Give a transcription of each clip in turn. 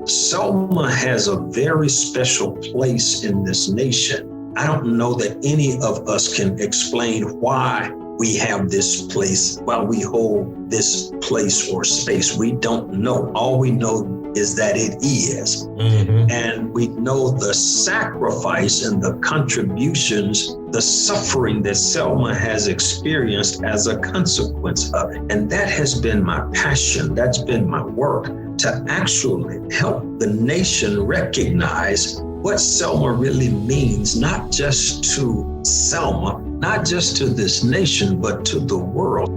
Selma has a very special place in this nation. I don't know that any of us can explain why we have this place, why we hold this place or space. We don't know. All we know is that it is. Mm-hmm. And we know the sacrifice and the contributions, the suffering that Selma has experienced as a consequence of it. And that has been my passion. That's been my work, to actually help the nation recognize what Selma really means, not just to Selma, not just to this nation, but to the world.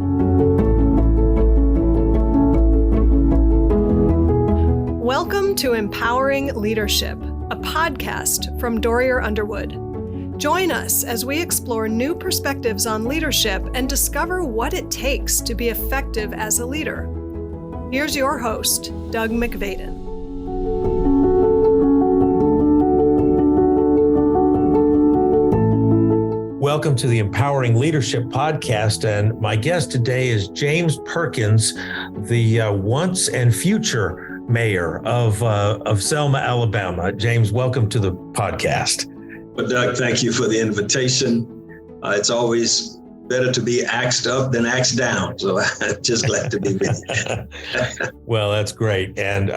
Welcome to Empowering Leadership, a podcast from Dorrier Underwood. Join us as we explore new perspectives on leadership and discover what it takes to be effective as a leader. Here's your host, Doug McVaden. Welcome to the Empowering Leadership Podcast, and my guest today is James Perkins, the once and future mayor of Selma, Alabama. James, welcome to the podcast. Well, Doug, thank you for the invitation. It's always better to be axed up than axed down, so I'm just glad to be with you. Well, that's great. And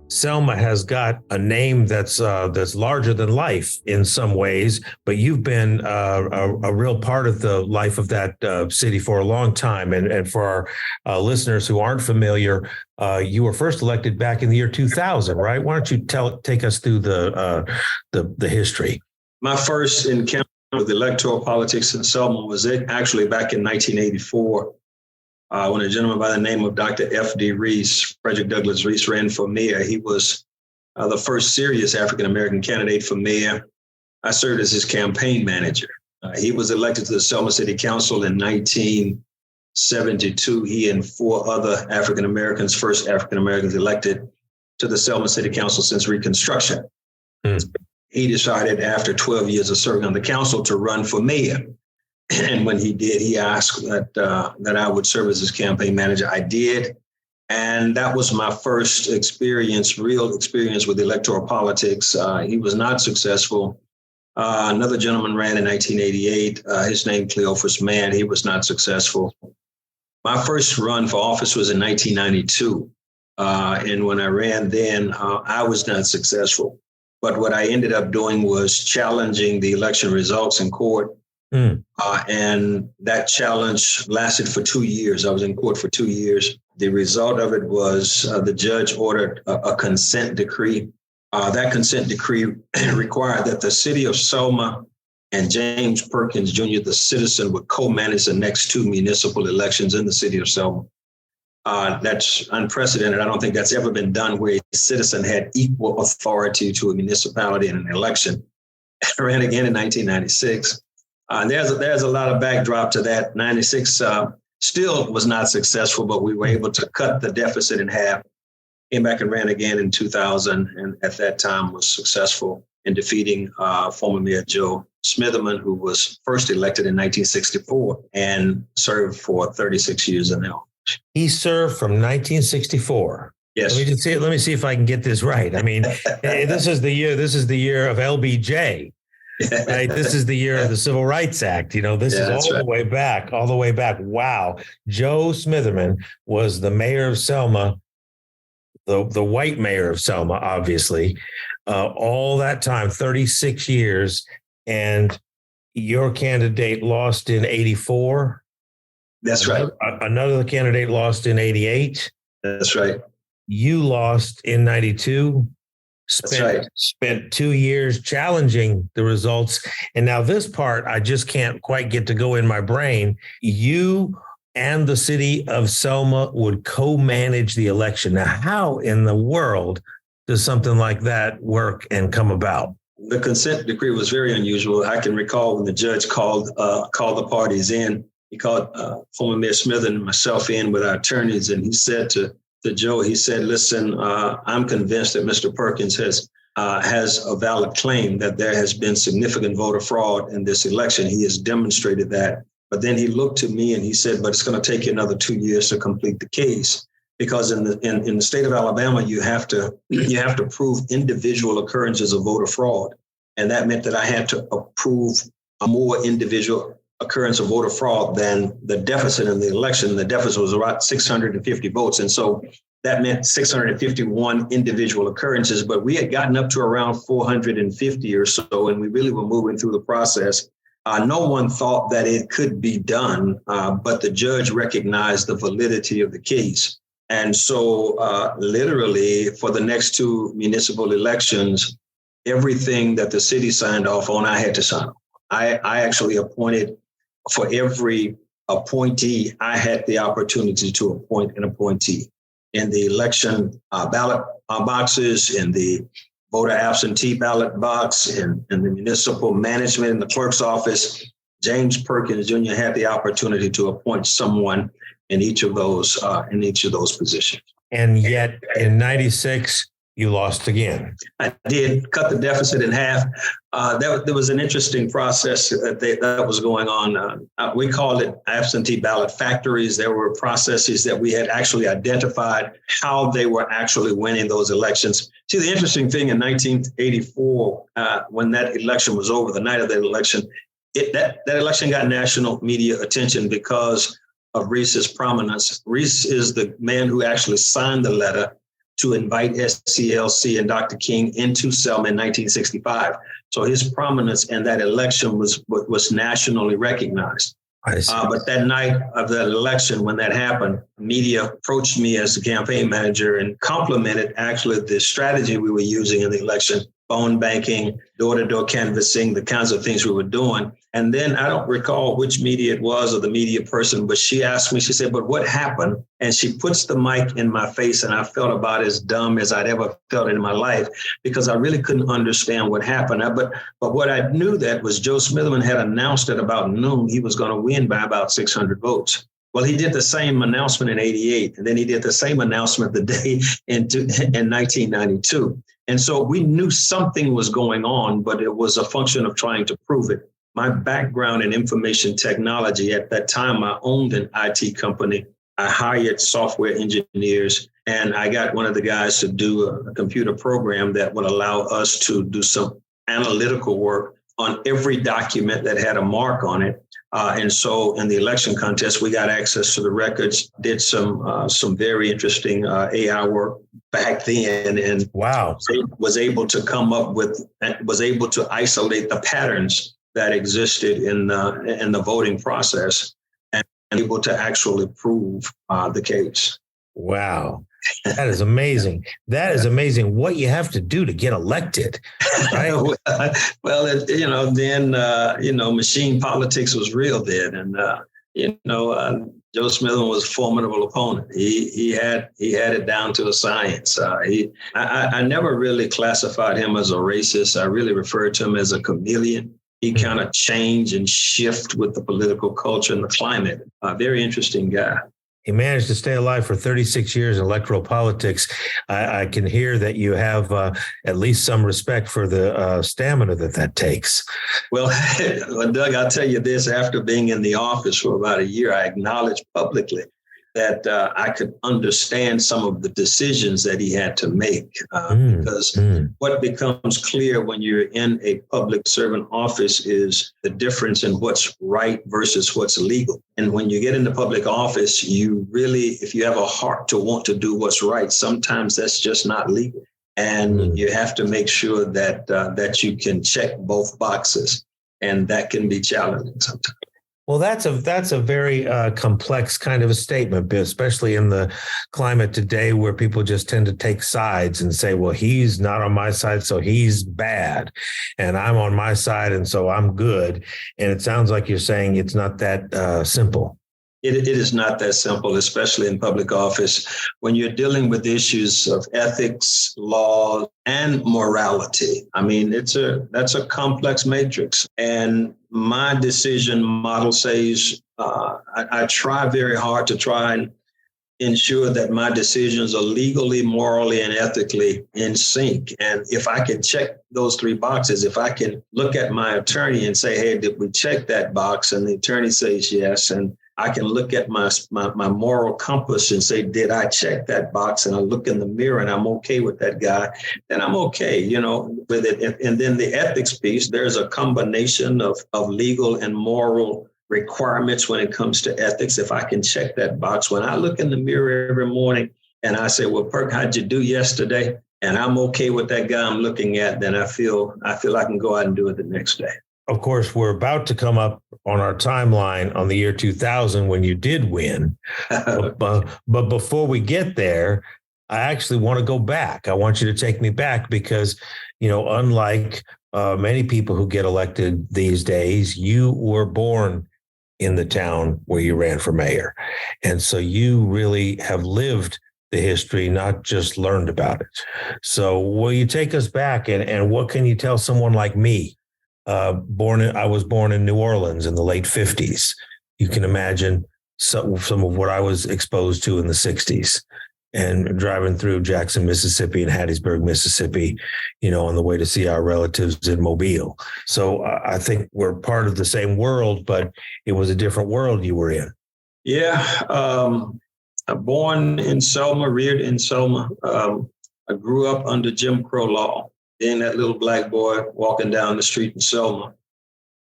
Selma has got a name that's larger than life in some ways, but you've been a real part of the life of that city for a long time. And for our listeners who aren't familiar, you were first elected back in the year 2000, right? Why don't you take us through the history? My first encounter with electoral politics in Selma was actually back in 1984, when a gentleman by the name of Dr. F.D. Reese, Frederick Douglass Reese, ran for mayor. He was the first serious African-American candidate for mayor. I served as his campaign manager. He was elected to the Selma City Council in 1972. He and four other African-Americans, first African-Americans elected to the Selma City Council since Reconstruction. He decided after 12 years of serving on the council to run for mayor. And when he did, he asked that I would serve as his campaign manager. I did. And that was my first real experience with electoral politics. He was not successful. Another gentleman ran in 1988. His name, Cleophas Mann. He was not successful. My first run for office was in 1992. And when I ran then, I was not successful. But what I ended up doing was challenging the election results in court. And that challenge lasted for 2 years. I was in court for 2 years. The result of it was the judge ordered a consent decree. That consent decree required that the city of Selma and James Perkins, Jr., the citizen, would co-manage the next two municipal elections in the city of Selma. That's unprecedented. I don't think that's ever been done where a citizen had equal authority to a municipality in an election. I ran again in 1996. There's a lot of backdrop to that. 96 still was not successful, but we were able to cut the deficit in half. Came back and ran again in 2000, and at that time was successful in defeating former Mayor Joe Smitherman, who was first elected in 1964 and served for 36 years in now. He served from 1964. Yes. Let me see if I can get this right. I mean, this is the year of LBJ. Right? This is the year of the Civil Rights Act. This is all the way back. Wow. Joe Smitherman was the mayor of Selma, the white mayor of Selma, obviously, all that time, 36 years. And your candidate lost in 84. That's right. Another candidate lost in 88. That's right. You lost in 92. That's right. Spent 2 years challenging the results. And now this part, I just can't quite get to go in my brain. You and the city of Selma would co-manage the election. Now, how in the world does something like that work and come about? The consent decree was very unusual. I can recall when the judge called the parties in. He called former Mayor Smith and myself in with our attorneys, and he said to Joe, he said, listen, I'm convinced that Mr. Perkins has a valid claim that there has been significant voter fraud in this election. He has demonstrated that. But then he looked to me and he said, but it's going to take you another 2 years to complete the case. because in the state of Alabama, you have to prove individual occurrences of voter fraud. And that meant that I had to prove a more individual occurrence of voter fraud than the deficit in the election. The deficit was about 650 votes. And so that meant 651 individual occurrences, but we had gotten up to around 450 or so, and we really were moving through the process. No one thought that it could be done, but the judge recognized the validity of the case. And so literally for the next two municipal elections, everything that the city signed off on, I had to sign. I actually appointed, for every appointee, I had the opportunity to appoint an appointee. In the election ballot boxes, in the voter absentee ballot box, in the municipal management, in the clerk's office, James Perkins Jr. had the opportunity to appoint someone in each of those positions. And yet in 96, you lost again. I did cut the deficit in half. There was an interesting process that was going on. We called it absentee ballot factories. There were processes that we had actually identified how they were actually winning those elections. See, the interesting thing in 1984, when that election was over, the night of that election, that election got national media attention because of Reese's prominence. Reese is the man who actually signed the letter to invite SCLC and Dr. King into Selma in 1965. So his prominence in that election was nationally recognized. But that night of that election, when that happened, media approached me as the campaign manager and complimented actually the strategy we were using in the election, phone banking, door-to-door canvassing, the kinds of things we were doing. And then I don't recall which media it was or the media person, but she asked me, she said, but what happened? And she puts the mic in my face, and I felt about as dumb as I'd ever felt in my life because I really couldn't understand what happened. But what I knew that was Joe Smitherman had announced at about noon he was going to win by about 600 votes. Well, he did the same announcement in 88, and then he did the same announcement the day in 1992. And so we knew something was going on, but it was a function of trying to prove it. My background in information technology, at that time, I owned an IT company. I hired software engineers, and I got one of the guys to do a computer program that would allow us to do some analytical work on every document that had a mark on it. And so in the election contest, we got access to the records, did some very interesting AI work back then, and wow, was able to isolate the patterns that existed in the voting process and able to actually prove the case. Wow. That is amazing. That is amazing. What you have to do to get elected, right? Then machine politics was real then, and Joe Smitherman was a formidable opponent. He had it down to a science. I never really classified him as a racist. I really referred to him as a chameleon. He kind of change and shift with the political culture and the climate. Very interesting guy. He managed to stay alive for 36 years in electoral politics. I can hear that you have at least some respect for the stamina that takes. Well, Doug, I'll tell you this. After being in the office for about a year, I acknowledged publicly that I could understand some of the decisions that he had to make because what becomes clear when you're in a public servant office is the difference in what's right versus what's legal. And when you get into public office, you really, if you have a heart to want to do what's right, sometimes that's just not legal. And you have to make sure that you can check both boxes, and that can be challenging sometimes. Well, that's a very complex kind of a statement, especially in the climate today where people just tend to take sides and say, well, he's not on my side, so he's bad, and I'm on my side, and so I'm good. And it sounds like you're saying it's not that simple. It is not that simple, especially in public office, when you're dealing with issues of ethics, law, and morality. I mean, that's a complex matrix. And my decision model says I try very hard to try and ensure that my decisions are legally, morally, and ethically in sync. And if I can check those three boxes, if I can look at my attorney and say, hey, did we check that box? And the attorney says yes. And I can look at my moral compass and say, did I check that box? And I look in the mirror and I'm okay with that guy, then I'm okay, with it. And then the ethics piece, there's a combination of legal and moral requirements when it comes to ethics. If I can check that box, when I look in the mirror every morning and I say, well, Perk, how'd you do yesterday? And I'm okay with that guy I'm looking at, then I feel I can go out and do it the next day. Of course, we're about to come up on our timeline on the year 2000 when you did win. but before we get there, I actually want to go back. I want you to take me back because, unlike many people who get elected these days, you were born in the town where you ran for mayor. And so you really have lived the history, not just learned about it. So will you take us back and what can you tell someone like me? I was born in New Orleans in the late 50s. You can imagine some of what I was exposed to in the 60s and driving through Jackson, Mississippi and Hattiesburg, Mississippi, on the way to see our relatives in Mobile. So I think we're part of the same world, but it was a different world you were in. Yeah. Born in Selma, reared in Selma. I grew up under Jim Crow law. Being that little black boy walking down the street in Selma,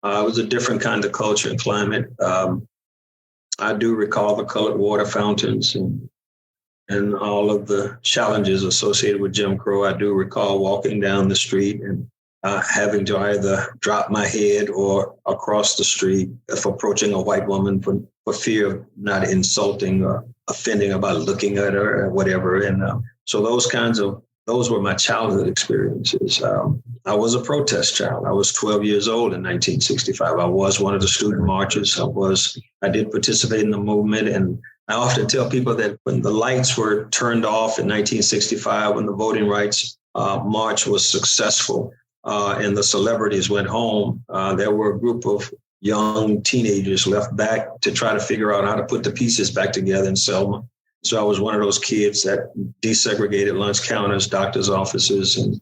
it was a different kind of culture and climate. I do recall the colored water fountains and all of the challenges associated with Jim Crow. I do recall walking down the street and having to either drop my head or across the street if approaching a white woman for fear of not insulting or offending about looking at her or whatever. And so those were my childhood experiences. I was a protest child. I was 12 years old in 1965. I was one of the student marchers. I did participate in the movement. And I often tell people that when the lights were turned off in 1965, when the voting rights march was successful and the celebrities went home, there were a group of young teenagers left back to try to figure out how to put the pieces back together in Selma. So I was one of those kids that desegregated lunch counters, doctors' offices, and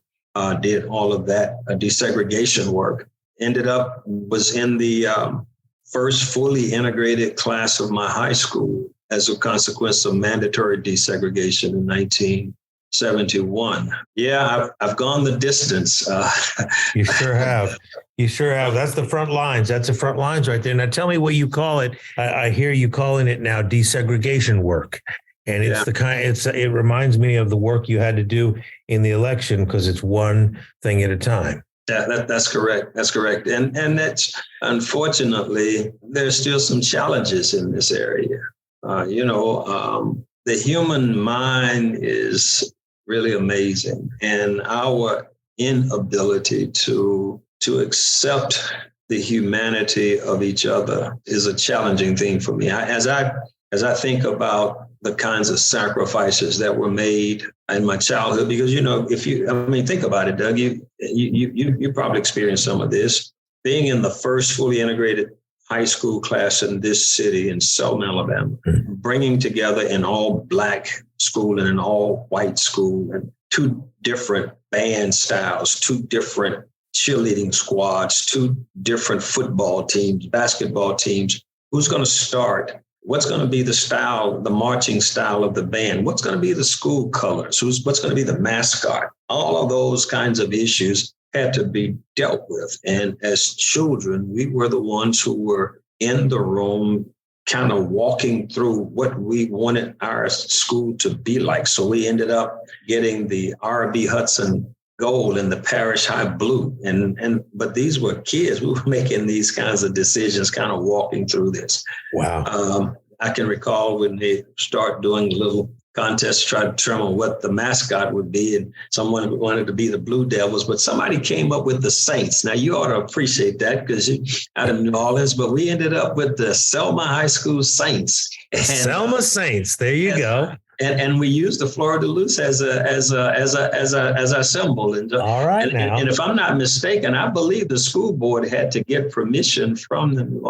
did all of that desegregation work. Was in the first fully integrated class of my high school as a consequence of mandatory desegregation in 1971. Yeah, I've gone the distance. You sure have. You sure have. That's the front lines. That's the front lines right there. Now tell me what you call it. I hear you calling it now desegregation work. And it's it reminds me of the work you had to do in the election because it's one thing at a time. Yeah, that's correct. That's correct. And that's unfortunately, there's still some challenges in this area. The human mind is really amazing, and our inability to accept the humanity of each other is a challenging thing for me. As I think about the kinds of sacrifices that were made in my childhood, because, think about it, Doug, you probably experienced some of this. Being in the first fully integrated high school class in this city in Selma, Alabama, bringing together an all black school and an all white school and two different band styles, two different cheerleading squads, two different football teams, basketball teams. Who's going to start? What's going to be the style, the marching style of the band? What's going to be the school colors? What's going to be the mascot? All of those kinds of issues had to be dealt with. And as children, we were the ones who were in the room kind of walking through what we wanted our school to be like. So we ended up getting the R.B. Hudson gold and the Parish High blue. But these were kids. We were making these kinds of decisions, kind of walking through this. Wow. I can recall when they start doing little contests to try to determine what the mascot would be. And someone wanted to be the Blue Devils, but somebody came up with the Saints. Now, you ought to appreciate that because you're out of New Orleans, but we ended up with the Selma High School Saints. Selma Saints. There you go. And we used the Fleur de Lis as a symbol. And, all right, and if I'm not mistaken, I believe the school board had to get permission from the New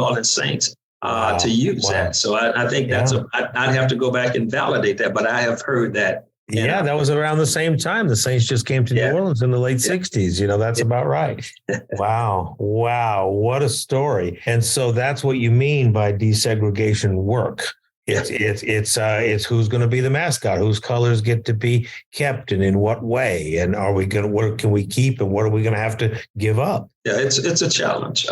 Orleans Saints to use that. So I think I'd have to go back and validate that, but I have heard that Yeah, that was around the same time. The Saints just came to New Orleans in the late 60s. That's about right. Wow. What a story. And so that's what you mean by desegregation work. It's who's going to be the mascot, whose colors get to be kept and in what way. And what can we keep and what are we going to have to give up? Yeah, it's a challenge.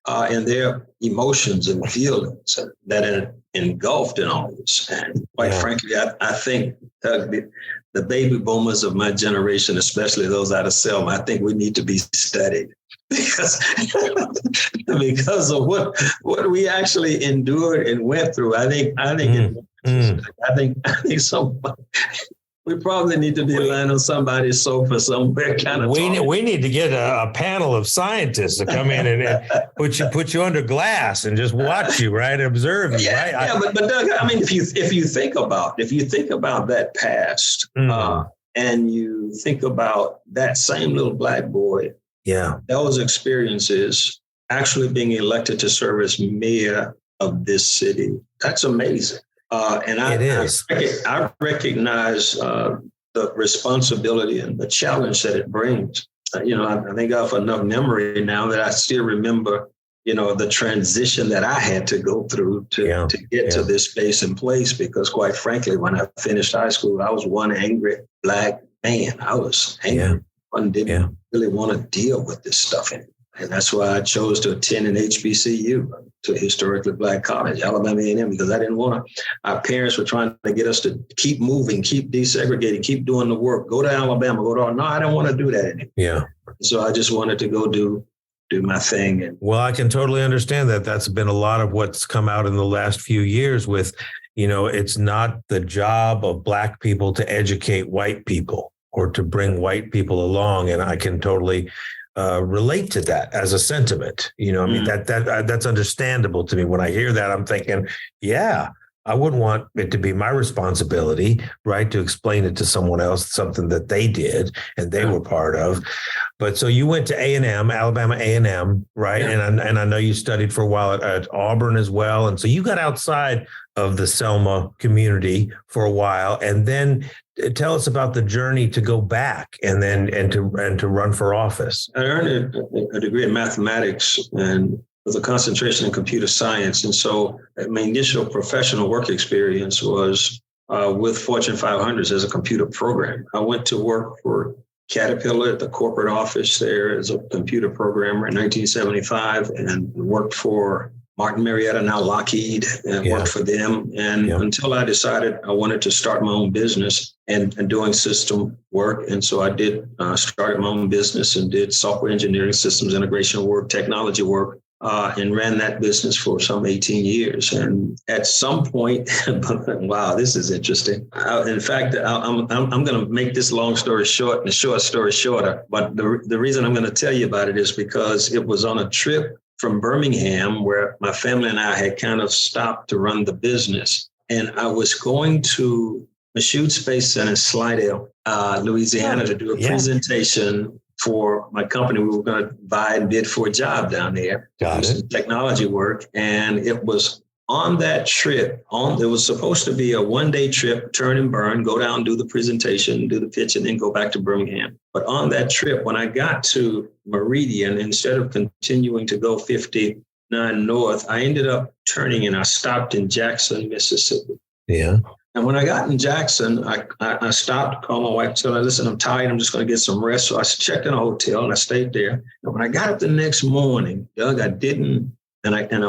And their emotions and feelings that are engulfed in all this. And quite frankly, I think the baby boomers of my generation, especially those out of Selma, I think we need to be studied because of what we actually endured and went through. I think we probably need to be lying on somebody's sofa somewhere. We need to get a panel of scientists to come in and put you under glass and just watch you, right? Observe you, right? But Doug, I mean, if you think about that past, and you think about that same little black boy, those experiences actually being elected to serve as mayor of this city, that's amazing. And I recognize the responsibility and the challenge that it brings. I think I have enough memory now that I still remember, the transition that I had to go through to get to this space and place. Because quite frankly, when I finished high school, I was one angry black man. I was angry. I didn't really want to deal with this stuff anymore. And that's why I chose to attend an HBCU, to a historically black college, Alabama A&amp, because I didn't want to. Our parents were trying to get us to keep moving, keep desegregating, keep doing the work, go to Alabama, no, I don't want to do that anymore. Yeah. So I just wanted to go do my thing. Well, I can totally understand that. That's been a lot of what's come out in the last few years with, it's not the job of black people to educate white people or to bring white people along. And I can totally relate to that as a sentiment. I mean, that's understandable to me. When I hear that, I'm thinking, I wouldn't want it to be my responsibility, right, to explain it to someone else, something that they did and they were part of. But so you went to A&M, Alabama A&M, right? Yeah. And I know you studied for a while at Auburn as well. And so you got outside of the Selma community for a while. And then tell us about the journey to go back and to run for office. I earned a degree in mathematics and with a concentration in computer science. And so my initial professional work experience was with Fortune 500s as a computer programmer. I went to work for Caterpillar at the corporate office there as a computer programmer in 1975 and worked for Martin Marietta, now Lockheed, and worked for them. And until I decided I wanted to start my own business and doing system work. And so I did start my own business and did software engineering, systems integration work, technology work, and ran that business for some 18 years. And at some point, wow, this is interesting. In fact, I'm going to make this long story short and the short story shorter. But the reason I'm going to tell you about it is because it was on a trip from Birmingham where my family and I had kind of stopped to run the business. And I was going to Michoud Space Center in Slidell, Louisiana, to do a presentation for my company. We were going to buy and bid for a job down there. Got it. Technology work. And it was on that trip, it was supposed to be a one-day trip, turn and burn, go down, do the presentation, do the pitch, and then go back to Birmingham. But on that trip, when I got to Meridian, instead of continuing to go 59 north, I ended up turning and I stopped in Jackson, Mississippi. Yeah. And when I got in Jackson, I stopped, called my wife, told her, listen, I'm tired. I'm just going to get some rest. So I checked in a hotel and I stayed there. And when I got up the next morning, Doug, I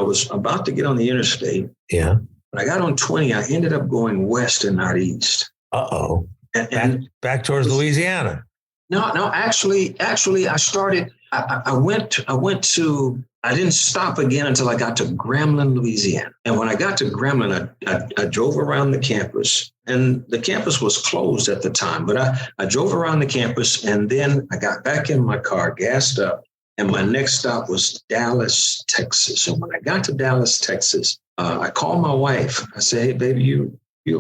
was about to get on the interstate. Yeah. When I got on 20, I ended up going west and not east. Uh-oh. And back towards Louisiana. No, actually, I started, I didn't stop again until I got to Grambling, Louisiana. And when I got to Grambling, I drove around the campus, and the campus was closed at the time, but I drove around the campus, and then I got back in my car, gassed up, and my next stop was Dallas, Texas. And when I got to Dallas, Texas, I called my wife. I said, hey, baby,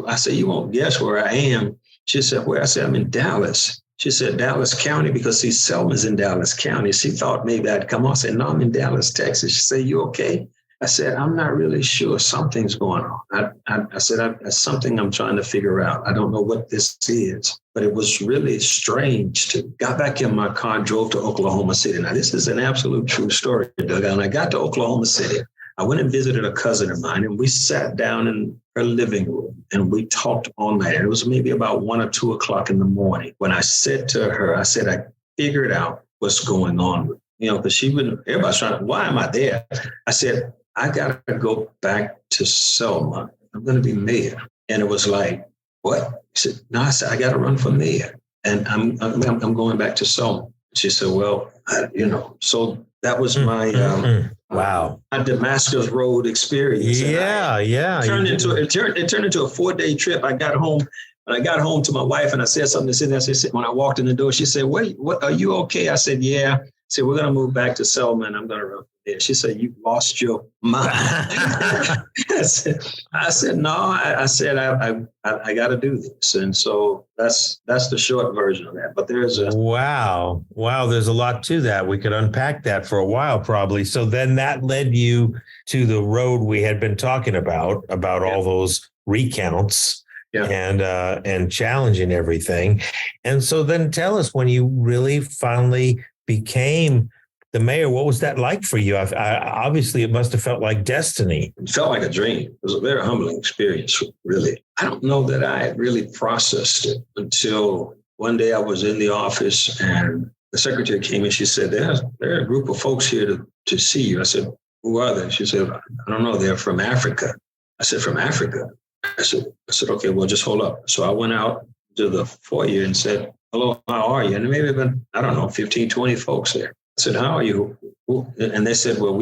I said, you won't guess where I am. She said, where? I said, I'm in Dallas. She said, Dallas County, because Selma's in Dallas County. She thought maybe I'd come on. I said, no, I'm in Dallas, Texas. She said, you okay? I said, I'm not really sure. Something's going on. I said, that's something I'm trying to figure out. I don't know what this is, but it was really strange to got back in my car, drove to Oklahoma City. Now, this is an absolute true story, Doug. And I got to Oklahoma City. I went and visited a cousin of mine, and we sat down in her living room and we talked all night. And it was maybe about 1 or 2 o'clock in the morning when I said to her, I said, I figured out what's going on with me. Because she wouldn't, everybody's trying, why am I there? I said, I got to go back to Selma. I'm going to be mayor. And it was like, what? She said, no, I said, I got to run for mayor. And I'm going back to Selma. She said, well, so that was my wow, my Damascus Road experience. Yeah. It turned into a 4-day trip. I got home. When I got home to my wife and I said something to Cindy, I said, when I walked in the door, she said, wait, what, are you okay? I said, yeah. I said, we're going to move back to Selma and I'm going to run there. She said, you lost your mind. I said, no, I said, I got to do this. And so that's the short version of that. But there's Wow. There's a lot to that. We could unpack that for a while, probably. So then that led you to the road we had been talking about all those recounts. Yeah. And challenging everything. And so then tell us, when you really finally became the mayor, what was that like for you? Obviously, it must have felt like destiny. It felt like a dream. It was a very humbling experience, really. I don't know that I had really processed it until one day I was in the office and the secretary came and she said, there are a group of folks here to see you. I said, who are they? She said, I don't know. They're from Africa. I said, from Africa? I said, okay, well, just hold up. So I went out to the foyer and said, hello, how are you? And there may have been, 15, 20 folks there. I said, how are you? And they said, well,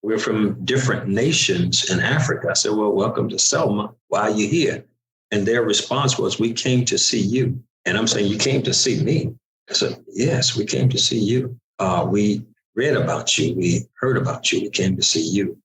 we're from different nations in Africa. I said, well, welcome to Selma. Why are you here? And their response was, we came to see you. And I'm saying, you came to see me? I said, yes, we came to see you. We read about you. We heard about you. We came to see you.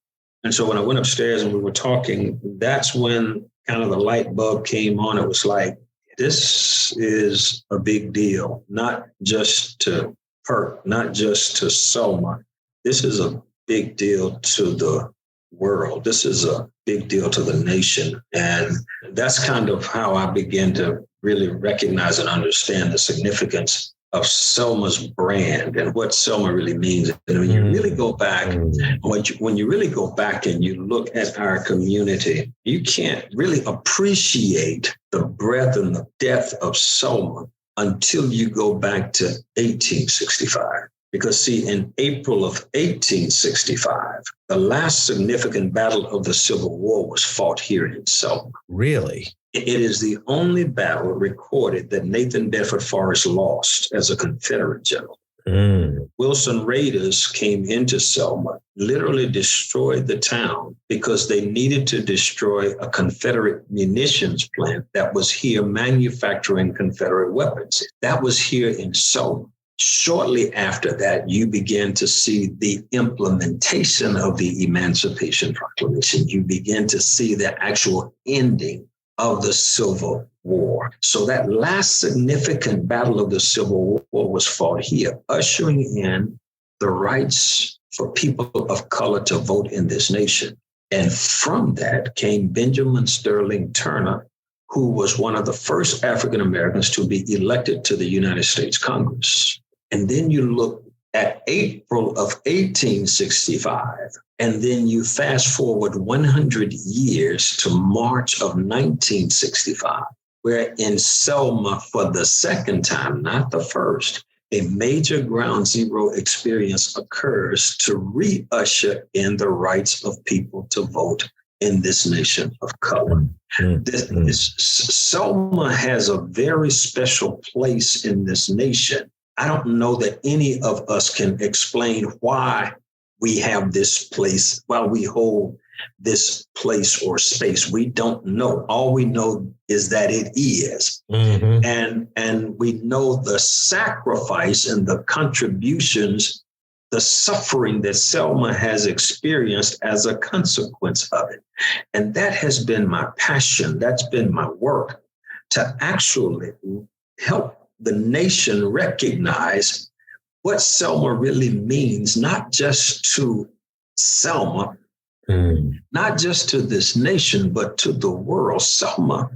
And so when I went upstairs and we were talking, that's when kind of the light bulb came on. It was like, this is a big deal, not just to Perk, not just to Selma. This is a big deal to the world. This is a big deal to the nation. And that's kind of how I began to really recognize and understand the significance of Selma's brand and what Selma really means. And when you really go back, when you really go back and you look at our community, you can't really appreciate the breadth and the depth of Selma until you go back to 1865. Because see, in April of 1865, the last significant battle of the Civil War was fought here in Selma. Really? It is the only battle recorded that Nathan Bedford Forrest lost as a Confederate general. Wilson raiders came into Selma, literally destroyed the town because they needed to destroy a Confederate munitions plant that was here manufacturing Confederate weapons. That was here in Selma. Shortly after that, you begin to see the implementation of the Emancipation Proclamation. You begin to see the actual ending of the Civil War. So that last significant battle of the Civil War was fought here, ushering in the rights for people of color to vote in this nation. And from that came Benjamin Sterling Turner, who was one of the first African Americans to be elected to the United States Congress. And then you look at April of 1865, and then you fast forward 100 years to March of 1965, where in Selma, for the second time, not the first, a major ground zero experience occurs to re-usher in the rights of people to vote in this nation of color. Selma has a very special place in this nation. I don't know that any of us can explain why we have this place, why we hold this place or space. We don't know. All we know is that it is. And we know the sacrifice and the contributions, the suffering that Selma has experienced as a consequence of it. And that has been my passion. That's been my work, to actually help the nation recognize what Selma really means, not just to Selma, not just to this nation, but to the world. Selma,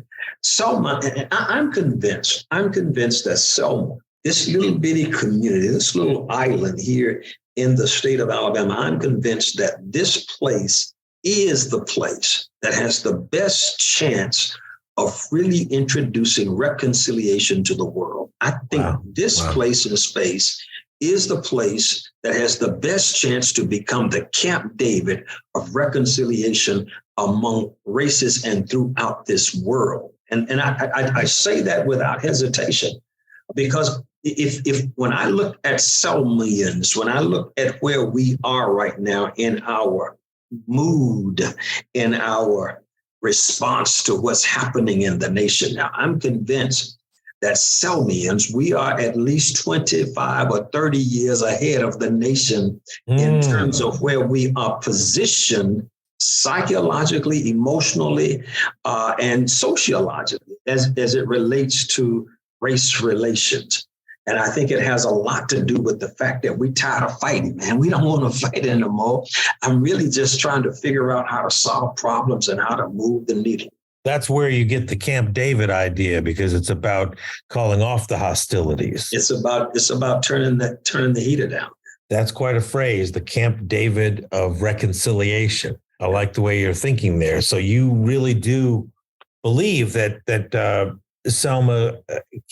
and I'm convinced that Selma, this little bitty community, this little island here in the state of Alabama, I'm convinced that this place is the place that has the best chance of really introducing reconciliation to the world. I think this place in space is the place that has the best chance to become the Camp David of reconciliation among races and throughout this world. And I say that without hesitation, because if when I look at Selmians, when I look at where we are right now in our mood, in our response to what's happening in the nation now, I'm convinced that Selmians, we are at least 25 or 30 years ahead of the nation in terms of where we are positioned psychologically, emotionally, and sociologically as it relates to race relations. And I think it has a lot to do with the fact that we're tired of fighting, man. We don't want to fight anymore. I'm really just trying to figure out how to solve problems and how to move the needle. That's where you get the Camp David idea, because it's about calling off the hostilities. It's about turning the heater down. That's quite a phrase, the Camp David of reconciliation. I like the way you're thinking there. So you really do believe that Selma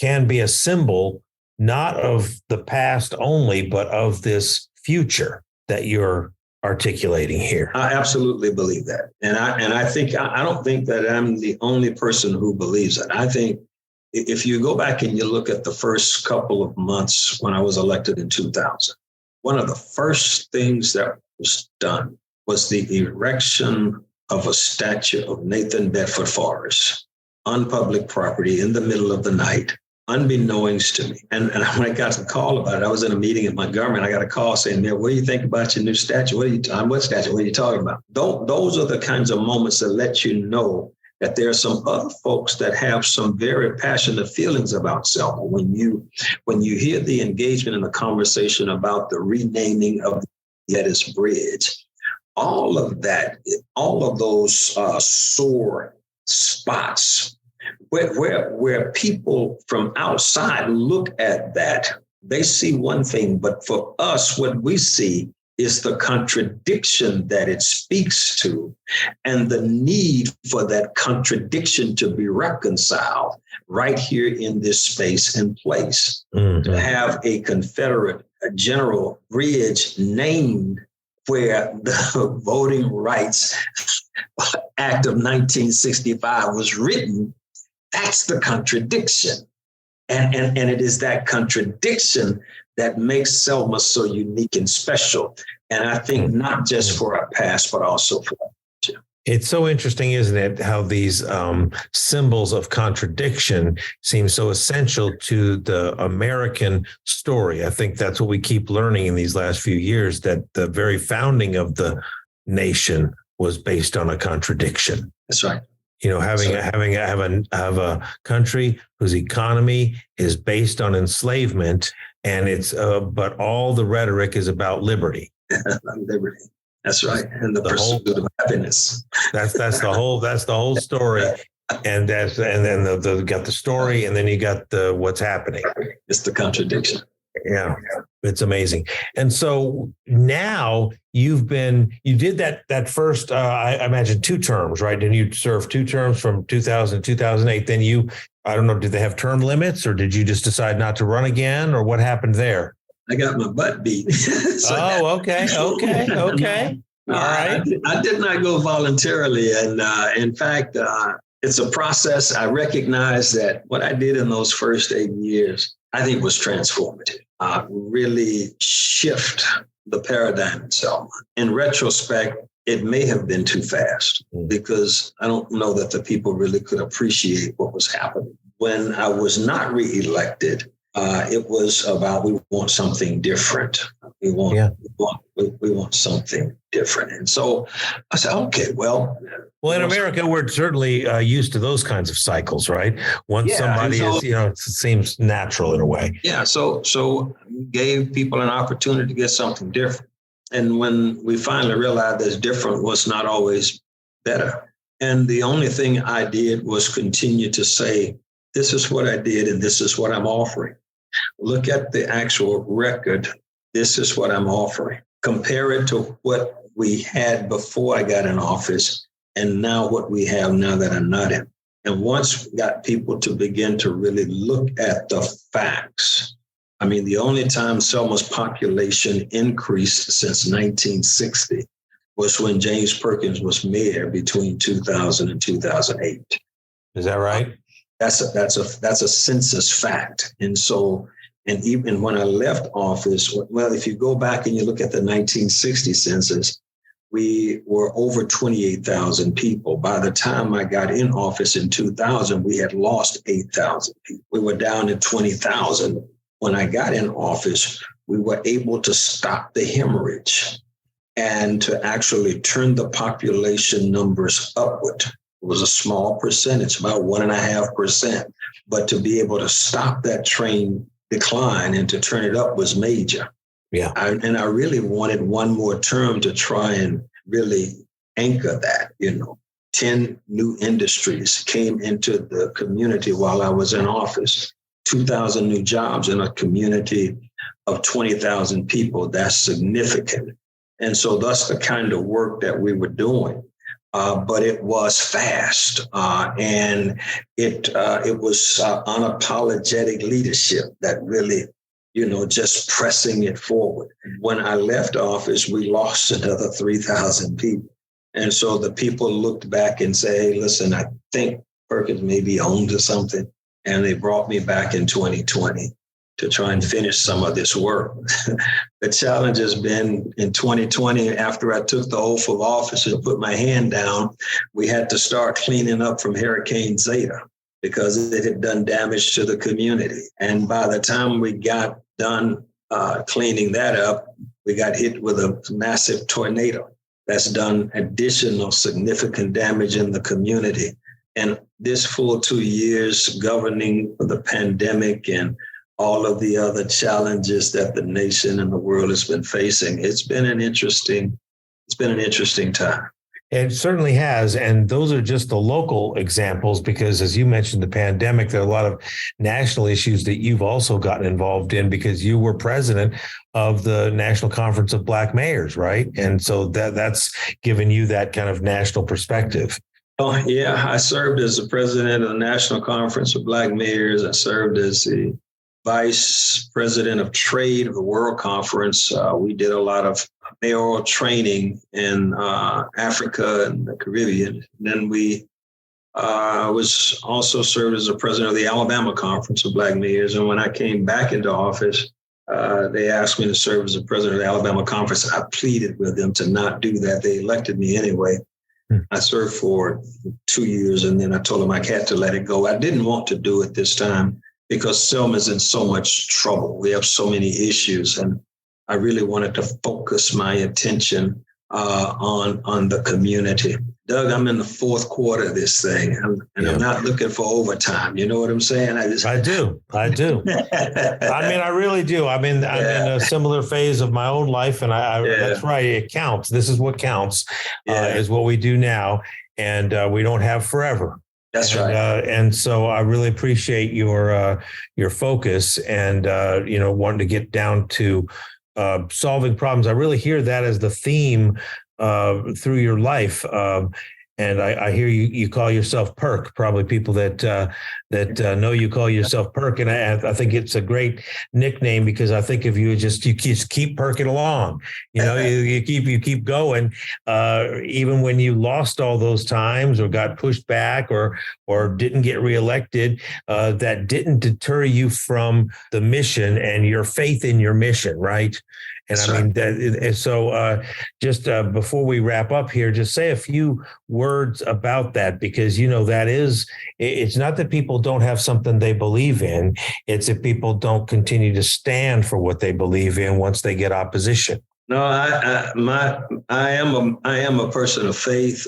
can be a symbol, not of the past only, but of this future that you're articulating here. I absolutely believe that. And I don't think that I'm the only person who believes that. I think if you go back and you look at the first couple of months when I was elected in 2000, one of the first things that was done was the erection of a statue of Nathan Bedford Forrest on public property in the middle of the night, unbeknownst to me. And when I got the call about it, I was in a meeting at Montgomery, and I got a call saying, "Mayor, what do you think about your new statue? What statue? What are you talking about?" Those are the kinds of moments that let you know that there are some other folks that have some very passionate feelings about Selma. When you hear the engagement in the conversation about the renaming of the Geddes Bridge, all of that, all of those sore spots where people from outside look at that, they see one thing, but for us, what we see is the contradiction that it speaks to and the need for that contradiction to be reconciled right here in this space and place. To have a Confederate General Bridge named where the Voting Rights Act of 1965 was written, that's the contradiction. And it is that contradiction that makes Selma so unique and special. And I think not just for our past, but also for our future. It's so interesting, isn't it, how these symbols of contradiction seem so essential to the American story. I think that's what we keep learning in these last few years, that the very founding of the nation was based on a contradiction. That's right. You know, have a country whose economy is based on enslavement, and it's but all the rhetoric is about liberty. Liberty. That's right, and the pursuit of happiness. That's the whole story, and then the got the story, and then you got the what's happening. It's the contradiction. Yeah, it's amazing. And so now you did that first, I imagine 2 terms, right? And you served 2 terms from 2000 to 2008. Then I don't know, did they have term limits, or did you just decide not to run again, or what happened there? I got my butt beat. Okay. All right. I did not go voluntarily. And in fact, it's a process. I recognize that what I did in those first 8 years, I think was transformative. Really shift the paradigm in Selma. In retrospect, it may have been too fast because I don't know that the people really could appreciate what was happening. When I was not reelected, it was about we want something different. We want something different. And so I said, okay, well. Well, in America, we're certainly used to those kinds of cycles, right? Once somebody is, it seems natural in a way. Yeah. So gave people an opportunity to get something different. And when we finally realized that different was not always better. And the only thing I did was continue to say, this is what I did and this is what I'm offering. Look at the actual record. This is what I'm offering. Compare it to what we had before I got in office and now what we have now that I'm not in. And once we got people to begin to really look at the facts, I mean, the only time Selma's population increased since 1960 was when James Perkins was mayor between 2000 and 2008. Is that right? That's a census fact. And so, and even when I left office, well, if you go back and you look at the 1960 census, we were over 28,000 people. By the time I got in office in 2000, we had lost 8,000 people. We were down to 20,000. When I got in office, we were able to stop the hemorrhage and to actually turn the population numbers upward. It was a small percentage, about 1.5%. But to be able to stop that train decline and to turn it up was major. Yeah. And I really wanted one more term to try and really anchor that, 10 new industries came into the community while I was in office. 2,000 new jobs in a community of 20,000 people. That's significant. And so that's the kind of work that we were doing. But it was fast. And it was unapologetic leadership that really, just pressing it forward. When I left office, we lost another 3,000 people. And so the people looked back and say, hey, listen, I think Perkins may be on to something. And they brought me back in 2020 to try and finish some of this work. The challenge has been in 2020, after I took the oath of office and put my hand down, we had to start cleaning up from Hurricane Zeta because it had done damage to the community. And by the time we got done cleaning that up, we got hit with a massive tornado that's done additional significant damage in the community. And this full 2 years governing the pandemic and all of the other challenges that the nation and the world has been facing, it's been an interesting time. It certainly has. And those are just the local examples, because as you mentioned, the pandemic, there are a lot of national issues that you've also gotten involved in because you were president of the National Conference of Black Mayors, right? And so that's given you that kind of national perspective. Oh, yeah. I served as the president of the National Conference of Black Mayors. I served as the vice president of trade of the World Conference. We did a lot of mayoral training in Africa and the Caribbean. Then we was also served as the president of the Alabama Conference of Black Mayors. And when I came back into office, they asked me to serve as the president of the Alabama Conference. I pleaded with them to not do that. They elected me anyway. I served for 2 years, and then I told them I had to let it go. I didn't want to do it this time because Selma's in so much trouble. We have so many issues, and I really wanted to focus my attention on the community. Doug, I'm in the fourth quarter of this thing, I'm not looking for overtime. You know what I'm saying? I do. I mean, I really do. I'm in a similar phase of my own life, and that's right. It counts. This is what counts, is what we do now, and we don't have forever. That's right. And so I really appreciate your focus and wanting to get down to solving problems. I really hear that as the theme through your life. And I hear you call yourself Perk. Probably people that know you call yourself Perk, and I think it's a great nickname because I think if you just keep perking along, you keep going, even when you lost all those times or got pushed back or didn't get reelected, that didn't deter you from the mission and your faith in your mission, right? And I mean, so just before we wrap up here, just say a few words about that, because, it's not that people don't have something they believe in. It's that people don't continue to stand for what they believe in once they get opposition. No, I am a person of faith.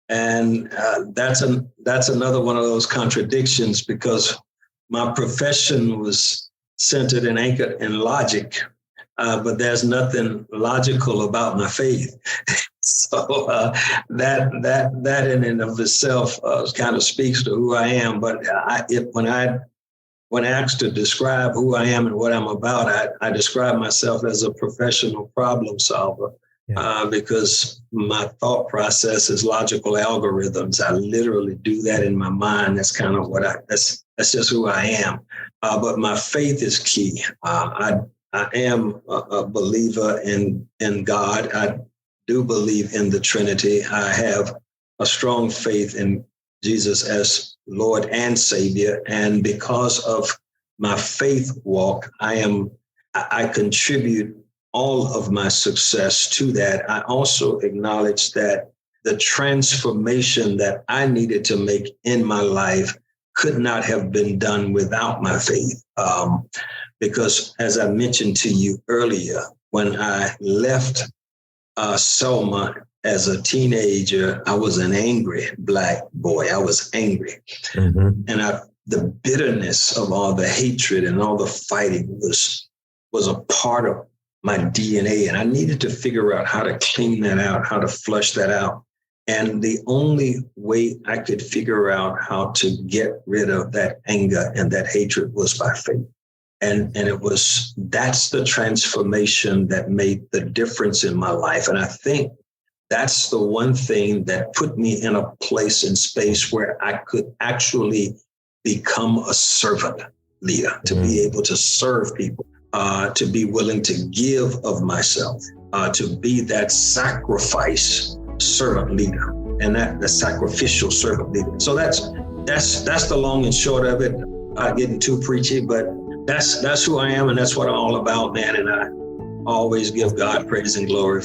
And that's another one of those contradictions, because my profession was centered and anchored in logic. but there's nothing logical about my faith. So that in and of itself kind of speaks to who I am. But when asked to describe who I am and what I'm about, I describe myself as a professional problem solver. Because my thought process is logical algorithms. I literally do that in my mind. That's kind of that's just who I am. But my faith is key. I am a believer in God. I do believe in the Trinity. I have a strong faith in Jesus as Lord and Savior. And because of my faith walk, I contribute all of my success to that. I also acknowledge that the transformation that I needed to make in my life could not have been done without my faith. Because as I mentioned to you earlier, when I left Selma as a teenager, I was an angry Black boy. I was angry. Mm-hmm. And the bitterness of all the hatred and all the fighting was a part of my DNA. And I needed to figure out how to clean that out, how to flush that out. And the only way I could figure out how to get rid of that anger and that hatred was by faith. And that's the transformation that made the difference in my life. And I think that's the one thing that put me in a place and space where I could actually become a servant leader, to be able to serve people. To be willing to give of myself, to be that sacrifice servant leader, and the sacrificial servant leader. So that's the long and short of it. I'm getting too preachy, but that's who I am, and that's what I'm all about, man. And I always give God praise and glory.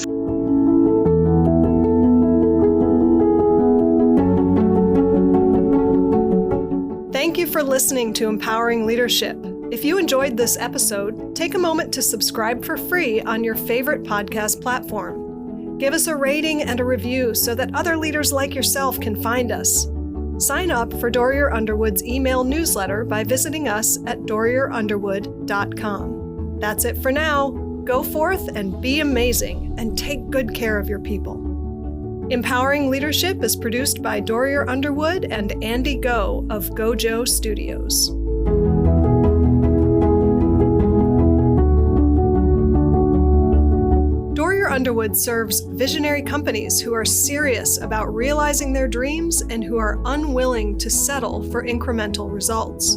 Thank you for listening to Empowering Leadership. If you enjoyed this episode, take a moment to subscribe for free on your favorite podcast platform. Give us a rating and a review so that other leaders like yourself can find us. Sign up for Dorrier Underwood's email newsletter by visiting us at dorrierunderwood.com. That's it for now. Go forth and be amazing, and take good care of your people. Empowering Leadership is produced by Dorrier Underwood and Andy Go of Gojo Studios. Dorrier Underwood serves visionary companies who are serious about realizing their dreams and who are unwilling to settle for incremental results.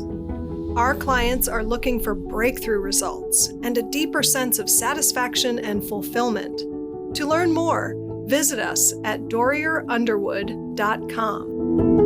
Our clients are looking for breakthrough results and a deeper sense of satisfaction and fulfillment. To learn more, visit us at dorrierunderwood.com.